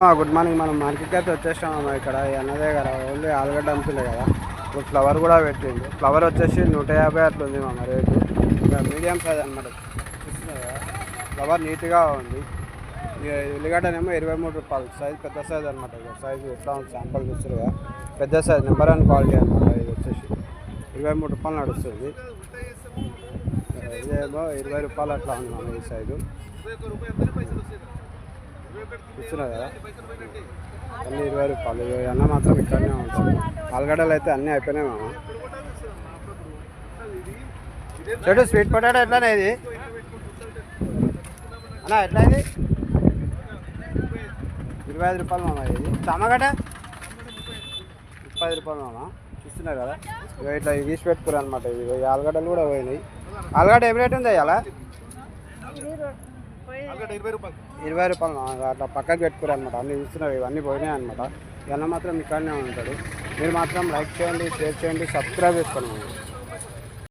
Good morning. మనం మార్కెట్కి అయితే వచ్చేసాము. ఇక్కడ ఈ అన్న దగ్గర ఓన్లీ ఆలుగడ్డ అమ్ముతుండే కదా. ఇప్పుడు ఫ్లవర్ కూడా పెట్టిండు. ఫ్లవర్ వచ్చేసి 150 అట్లా ఉంది మా రేటు. ఇంకా మీడియం సైజ్ అనమాట. చూస్తున్నారు కదా, ఫ్లవర్ నీట్గా ఉంది. ఉల్లిగడ్డనేమో 23 రూపాయలు. సైజ్ పెద్ద సైజ్ అనమాట. సైజు ఎట్లా ఉంది శాంపుల్ చూస్తారు కదా, పెద్ద సైజ్ నెంబర్ 1 క్వాలిటీ అనమాట. ఇది వచ్చేసి 23 రూపాయలు నడుస్తుంది. ఇదేమో 20 రూపాయలు అట్లా ఉంది మన ఈ సైజు. చూస్తున్నారు కదా, అన్నీ 20 రూపాయలు. అన్న మాత్రం ఇక్కడనే ఉంటాయి. ఆలుగడ్డలు అయితే అన్నీ అయిపోయినాయి మామ. చెడు స్వీట్ పొటాటో ఎట్లానే ఇది అన్న? ఎట్లా ఇది? 25 రూపాయలు మామ. ఇది చామగడ్డ 30 రూపాయలు మామ. చూస్తున్నారు కదా, ఇట్లా తీసి పెట్టుకురు అనమాట. ఇవి ఆలుగడ్డలు కూడా పోయినాయి. ఆలుగడ్డ ఏం రేట్ ఉంది అలా? 20 రూపాయలు అట్లా పక్కకు పెట్టుకోరు అనమాట. అన్నీ చూస్తున్నారు, ఇవన్నీ పోయినాయి అనమాట. ఇవన్నీ మాత్రం ఇక్కడనే ఉంటాడు. మీరు మాత్రం లైక్ చేయండి, షేర్ చేయండి, సబ్స్క్రైబ్ చేసుకోండి.